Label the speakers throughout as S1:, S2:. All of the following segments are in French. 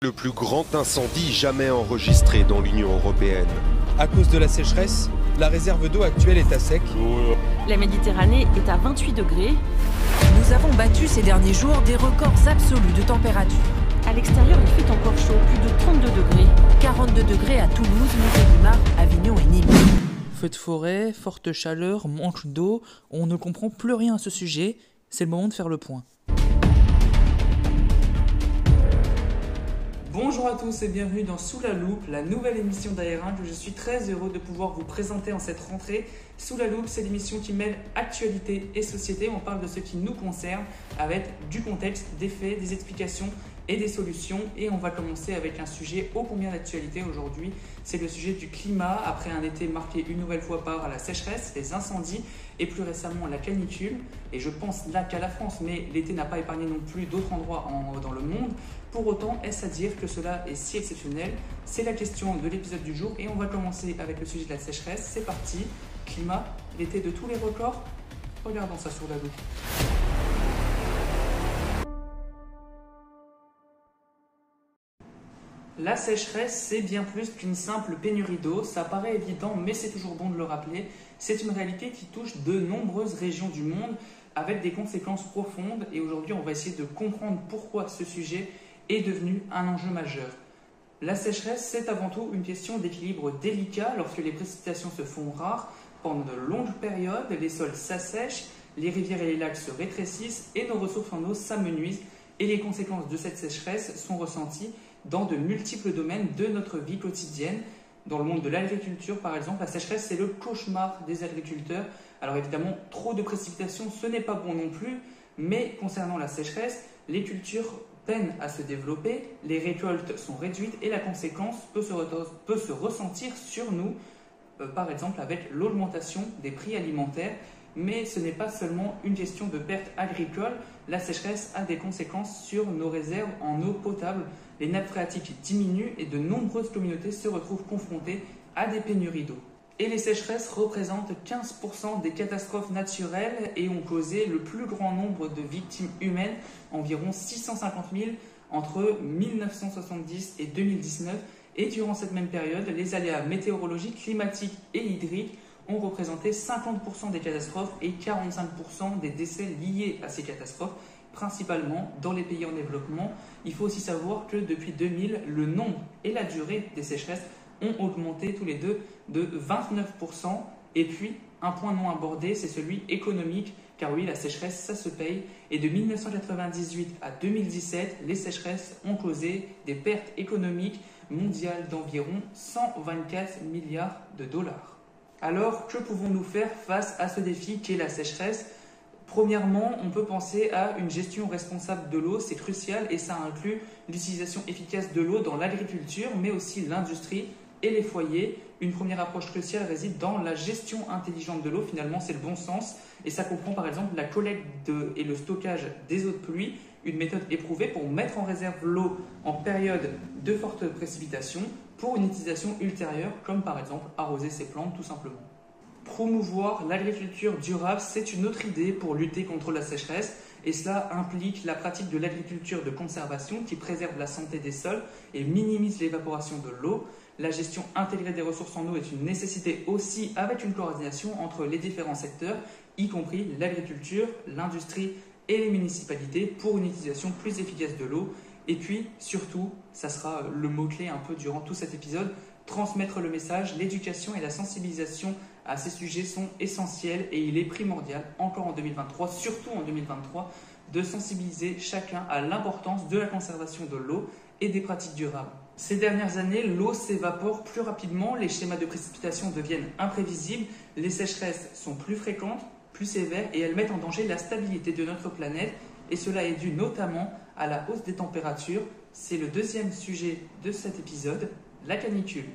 S1: Le plus grand incendie jamais enregistré dans l'Union européenne.
S2: À cause de la sécheresse, la réserve d'eau actuelle est à sec.
S3: La Méditerranée est à 28 degrés.
S4: Nous avons battu ces derniers jours des records absolus de température.
S3: À l'extérieur, il fait encore chaud, plus de 32 degrés.
S4: 42 degrés à Toulouse, Montélimar, Avignon et Nîmes.
S5: Feux de forêt, forte chaleur, manque d'eau, on ne comprend plus rien à ce sujet, c'est le moment de faire le point. Bonjour à tous et bienvenue dans Sous la loupe, la nouvelle émission d'AR1 que je suis très heureux de pouvoir vous présenter en cette rentrée. Sous la loupe, c'est l'émission qui mêle actualité et société. On parle de ce qui nous concerne avec du contexte, des faits, des explications et des solutions. Et on va commencer avec un sujet ô combien d'actualité aujourd'hui. C'est le sujet du climat, après un été marqué une nouvelle fois par la sécheresse, les incendies et plus récemment la canicule. Et je pense là qu'à la France, mais l'été n'a pas épargné non plus d'autres endroits dans le monde. Pour autant, est-ce à dire que cela est si exceptionnel? C'est la question de l'épisode du jour et on va commencer avec le sujet de la sécheresse. C'est parti, climat, l'été de tous les records. Regardons ça sur la loupe. La sécheresse, c'est bien plus qu'une simple pénurie d'eau. Ça paraît évident, mais c'est toujours bon de le rappeler. C'est une réalité qui touche de nombreuses régions du monde avec des conséquences profondes. Et aujourd'hui, on va essayer de comprendre pourquoi ce sujet est devenu un enjeu majeur. La sécheresse, c'est avant tout une question d'équilibre délicat lorsque les précipitations se font rares. Pendant de longues périodes, les sols s'assèchent, les rivières et les lacs se rétrécissent et nos ressources en eau s'amenuisent. Et les conséquences de cette sécheresse sont ressenties dans de multiples domaines de notre vie quotidienne. Dans le monde de l'agriculture, par exemple, la sécheresse, c'est le cauchemar des agriculteurs. Alors évidemment, trop de précipitations, ce n'est pas bon non plus, mais concernant la sécheresse, les cultures peinent à se développer, les récoltes sont réduites et la conséquence peut se ressentir sur nous, par exemple avec l'augmentation des prix alimentaires. Mais ce n'est pas seulement une question de perte agricole, la sécheresse a des conséquences sur nos réserves en eau potable. Les nappes phréatiques diminuent et de nombreuses communautés se retrouvent confrontées à des pénuries d'eau. Et les sécheresses représentent 15% des catastrophes naturelles et ont causé le plus grand nombre de victimes humaines, environ 650 000 entre 1970 et 2019. Et durant cette même période, les aléas météorologiques, climatiques et hydriques ont représenté 50% des catastrophes et 45% des décès liés à ces catastrophes, principalement dans les pays en développement. Il faut aussi savoir que depuis 2000, le nombre et la durée des sécheresses ont augmenté tous les deux de 29%. Et puis, un point non abordé, c'est celui économique, car oui, la sécheresse, ça se paye. Et de 1998 à 2017, les sécheresses ont causé des pertes économiques mondiales d'environ 124 milliards de dollars. Alors, que pouvons-nous faire face à ce défi qu'est la sécheresse? Premièrement, on peut penser à une gestion responsable de l'eau, c'est crucial et ça inclut l'utilisation efficace de l'eau dans l'agriculture, mais aussi l'industrie et les foyers. Une première approche cruciale réside dans la gestion intelligente de l'eau, finalement c'est le bon sens, et ça comprend par exemple la collecte et le stockage des eaux de pluie, une méthode éprouvée pour mettre en réserve l'eau en période de fortes précipitations pour une utilisation ultérieure, comme par exemple arroser ses plantes tout simplement. Promouvoir l'agriculture durable, c'est une autre idée pour lutter contre la sécheresse et cela implique la pratique de l'agriculture de conservation qui préserve la santé des sols et minimise l'évaporation de l'eau. La gestion intégrée des ressources en eau est une nécessité aussi avec une coordination entre les différents secteurs, y compris l'agriculture, l'industrie et les municipalités pour une utilisation plus efficace de l'eau. Et puis surtout, ça sera le mot-clé un peu durant tout cet épisode, transmettre le message, l'éducation et la sensibilisation à ces sujets sont essentiels et il est primordial, encore en 2023, surtout en 2023, de sensibiliser chacun à l'importance de la conservation de l'eau et des pratiques durables. Ces dernières années, l'eau s'évapore plus rapidement, les schémas de précipitation deviennent imprévisibles, les sécheresses sont plus fréquentes, plus sévères et elles mettent en danger la stabilité de notre planète et cela est dû notamment à la hausse des températures. C'est le deuxième sujet de cet épisode, la canicule.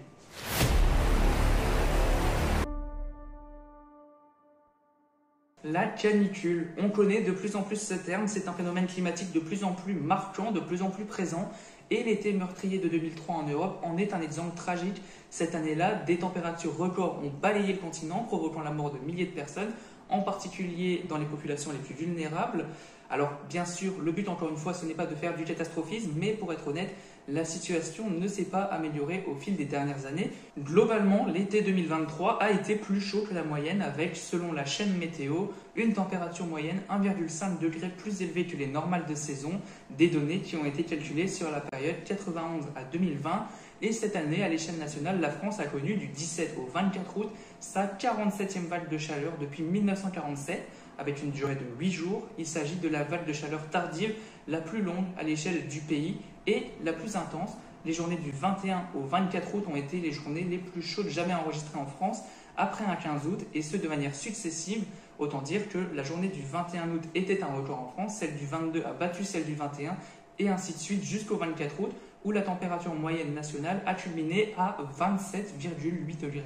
S5: La canicule, on connaît de plus en plus ce terme, c'est un phénomène climatique de plus en plus marquant, de plus en plus présent et l'été meurtrier de 2003 en Europe en est un exemple tragique. Cette année-là, des températures records ont balayé le continent, provoquant la mort de milliers de personnes, en particulier dans les populations les plus vulnérables. Alors bien sûr, le but encore une fois, ce n'est pas de faire du catastrophisme, mais pour être honnête, la situation ne s'est pas améliorée au fil des dernières années. Globalement, l'été 2023 a été plus chaud que la moyenne avec, selon la chaîne météo, une température moyenne 1,5 degré plus élevée que les normales de saison, des données qui ont été calculées sur la période 91 à 2020. Et cette année, à l'échelle nationale, la France a connu du 17 au 24 août sa 47e vague de chaleur depuis 1947, avec une durée de 8 jours. Il s'agit de la vague de chaleur tardive la plus longue à l'échelle du pays et la plus intense. Les journées du 21 au 24 août ont été les journées les plus chaudes jamais enregistrées en France après un 15 août, et ce de manière successive. Autant dire que la journée du 21 août était un record en France, celle du 22 a battu celle du 21, et ainsi de suite jusqu'au 24 août, où la température moyenne nationale a culminé à 27,8 degrés.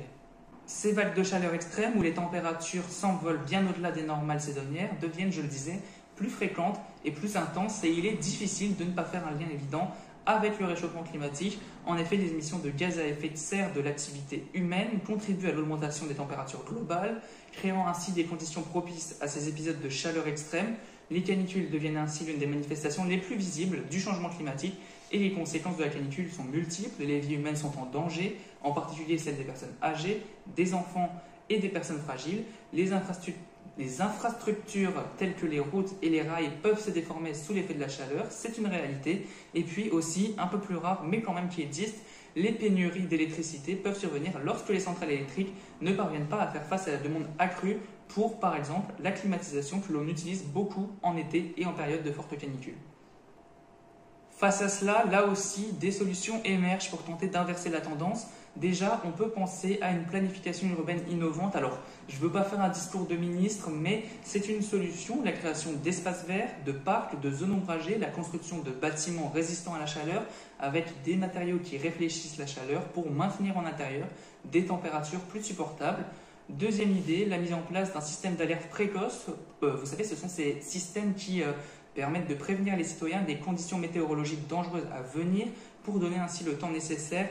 S5: Ces vagues de chaleur extrême, où les températures s'envolent bien au-delà des normales saisonnières, deviennent, je le disais, plus fréquentes et plus intenses, et il est difficile de ne pas faire un lien évident avec le réchauffement climatique. En effet, les émissions de gaz à effet de serre de l'activité humaine contribuent à l'augmentation des températures globales, créant ainsi des conditions propices à ces épisodes de chaleur extrême. Les canicules deviennent ainsi l'une des manifestations les plus visibles du changement climatique, et les conséquences de la canicule sont multiples. Les vies humaines sont en danger, en particulier celles des personnes âgées, des enfants et des personnes fragiles. Les infrastructures telles que les routes et les rails peuvent se déformer sous l'effet de la chaleur, c'est une réalité. Et puis aussi, un peu plus rare mais quand même qui existe, les pénuries d'électricité peuvent survenir lorsque les centrales électriques ne parviennent pas à faire face à la demande accrue pour, par exemple, la climatisation que l'on utilise beaucoup en été et en période de forte canicule. Face à cela, là aussi, des solutions émergent pour tenter d'inverser la tendance. Déjà, on peut penser à une planification urbaine innovante. Alors, je ne veux pas faire un discours de ministre, mais c'est une solution, la création d'espaces verts, de parcs, de zones ombragées, la construction de bâtiments résistants à la chaleur, avec des matériaux qui réfléchissent la chaleur pour maintenir en intérieur des températures plus supportables. Deuxième idée, la mise en place d'un système d'alerte précoce. Vous savez, ce sont ces systèmes qui permettent de prévenir les citoyens des conditions météorologiques dangereuses à venir pour donner ainsi le temps nécessaire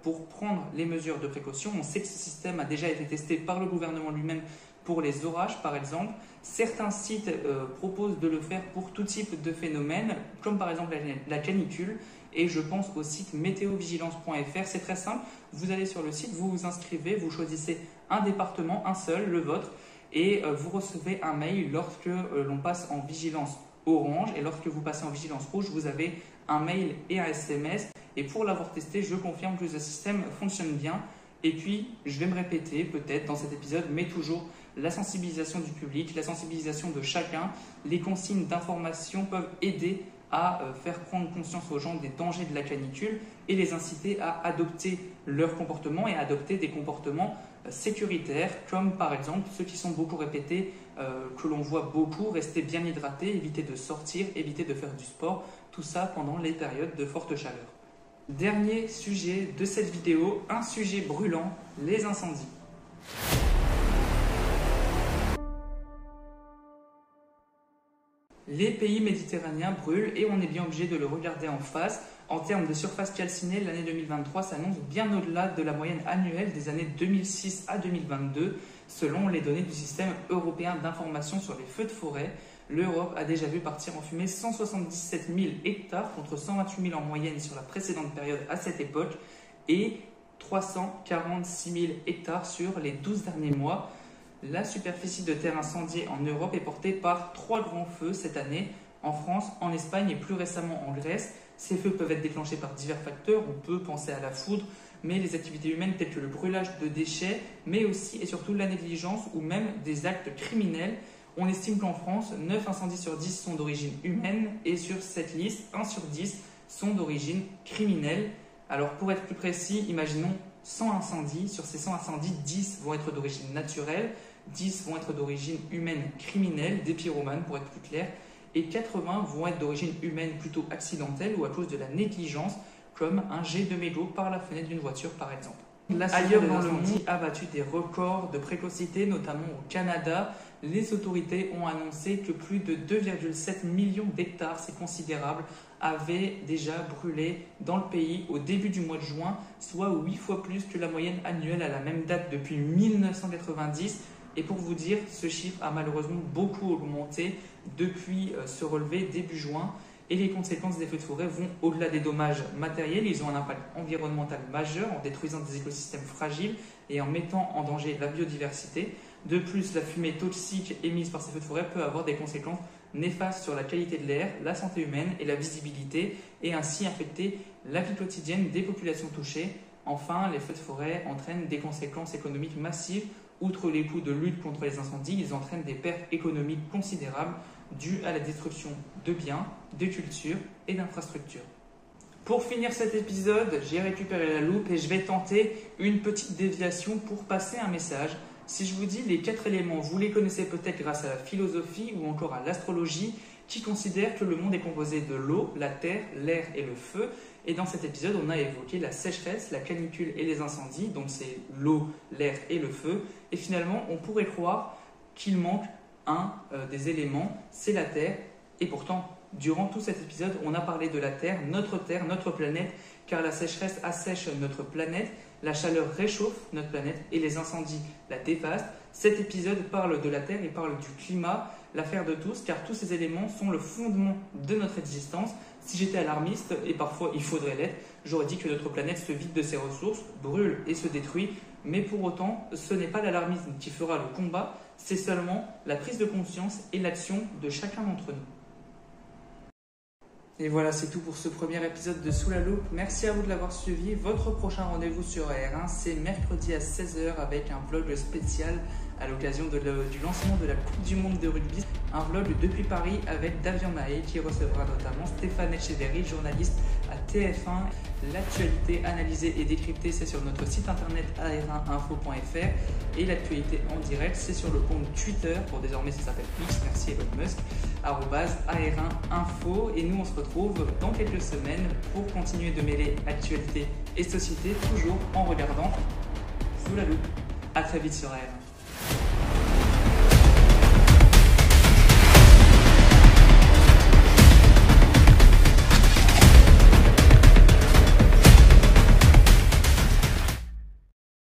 S5: pour prendre les mesures de précaution. On sait que ce système a déjà été testé par le gouvernement lui-même pour les orages, par exemple. Certains sites proposent de le faire pour tout type de phénomènes, comme par exemple la canicule. Et je pense au site météovigilance.fr. C'est très simple. Vous allez sur le site, vous vous inscrivez, vous choisissez un département, un seul, le vôtre, et vous recevez un mail lorsque l'on passe en vigilance orange, et lorsque vous passez en vigilance rouge, vous avez un mail et un SMS. Et pour l'avoir testé, je confirme que ce système fonctionne bien. Et puis, je vais me répéter peut-être dans cet épisode, mais toujours la sensibilisation du public, la sensibilisation de chacun. Les consignes d'information peuvent aider à faire prendre conscience aux gens des dangers de la canicule et les inciter à adopter leur comportement et à adopter des comportements sécuritaires, comme par exemple ceux qui sont beaucoup répétés, que l'on voit beaucoup: rester bien hydraté, éviter de sortir, éviter de faire du sport, tout ça pendant les périodes de forte chaleur. Dernier sujet de cette vidéo, un sujet brûlant, les incendies. Les pays méditerranéens brûlent et on est bien obligé de le regarder en face. En termes de surface calcinée, l'année 2023 s'annonce bien au-delà de la moyenne annuelle des années 2006 à 2022. Selon les données du système européen d'information sur les feux de forêt, l'Europe a déjà vu partir en fumée 177 000 hectares contre 128 000 en moyenne sur la précédente période à cette époque et 346 000 hectares sur les 12 derniers mois. La superficie de terre incendiée en Europe est portée par 3 grands feux cette année, en France, en Espagne et plus récemment en Grèce. Ces feux peuvent être déclenchés par divers facteurs, on peut penser à la foudre, mais les activités humaines telles que le brûlage de déchets, mais aussi et surtout la négligence ou même des actes criminels. On estime qu'en France, 9 incendies sur 10 sont d'origine humaine et sur cette liste, 1 sur 10 sont d'origine criminelle. Alors pour être plus précis, imaginons 100 incendies, sur ces 100 incendies, 10 vont être d'origine naturelle, 10 vont être d'origine humaine criminelle, des pyromanes pour être plus clair, et 80 vont être d'origine humaine plutôt accidentelle ou à cause de la négligence, comme un jet de mégot par la fenêtre d'une voiture par exemple. Ailleurs dans le monde a battu des records de précocité, notamment au Canada. Les autorités ont annoncé que plus de 2,7 millions d'hectares, c'est considérable, avaient déjà brûlé dans le pays au début du mois de juin, soit 8 fois plus que la moyenne annuelle à la même date depuis 1990. Et pour vous dire, ce chiffre a malheureusement beaucoup augmenté depuis ce relevé début juin. Et les conséquences des feux de forêt vont au-delà des dommages matériels. Ils ont un impact environnemental majeur en détruisant des écosystèmes fragiles et en mettant en danger la biodiversité. De plus, la fumée toxique émise par ces feux de forêt peut avoir des conséquences néfastes sur la qualité de l'air, la santé humaine et la visibilité, et ainsi affecter la vie quotidienne des populations touchées. Enfin, les feux de forêt entraînent des conséquences économiques massives. Outre les coûts de lutte contre les incendies, ils entraînent des pertes économiques considérables dues à la destruction de biens, de cultures et d'infrastructures. Pour finir cet épisode, j'ai récupéré la loupe et je vais tenter une petite déviation pour passer un message. Si je vous dis les 4 éléments, vous les connaissez peut-être grâce à la philosophie ou encore à l'astrologie, qui considère que le monde est composé de l'eau, la terre, l'air et le feu. Et dans cet épisode, on a évoqué la sécheresse, la canicule et les incendies, donc c'est l'eau, l'air et le feu. Et finalement, on pourrait croire qu'il manque un des éléments, c'est la terre. Et pourtant, durant tout cet épisode, on a parlé de la terre, notre planète, car la sécheresse assèche notre planète, la chaleur réchauffe notre planète et les incendies la dévastent. Cet épisode parle de la terre et parle du climat, l'affaire de tous, car tous ces éléments sont le fondement de notre existence. Si j'étais alarmiste, et parfois il faudrait l'être, j'aurais dit que notre planète se vide de ses ressources, brûle et se détruit. Mais pour autant, ce n'est pas l'alarmisme qui fera le combat, c'est seulement la prise de conscience et l'action de chacun d'entre nous. Et voilà, c'est tout pour ce premier épisode de Sous la loupe. Merci à vous de l'avoir suivi. Votre prochain rendez-vous sur AR1, c'est mercredi à 16h avec un vlog spécial à l'occasion du lancement de la Coupe du Monde de rugby. Un vlog depuis Paris avec Davian Mahé qui recevra notamment Stéphane Etcheverry, journaliste à TF1. L'actualité analysée et décryptée, c'est sur notre site internet ar1info.fr et l'actualité en direct, c'est sur le compte Twitter, pour désormais ça s'appelle X, merci Elon Musk, @ar1info. Et nous on se retrouve dans quelques semaines pour continuer de mêler actualité et société, toujours en regardant Sous la loupe. A très vite sur AR1.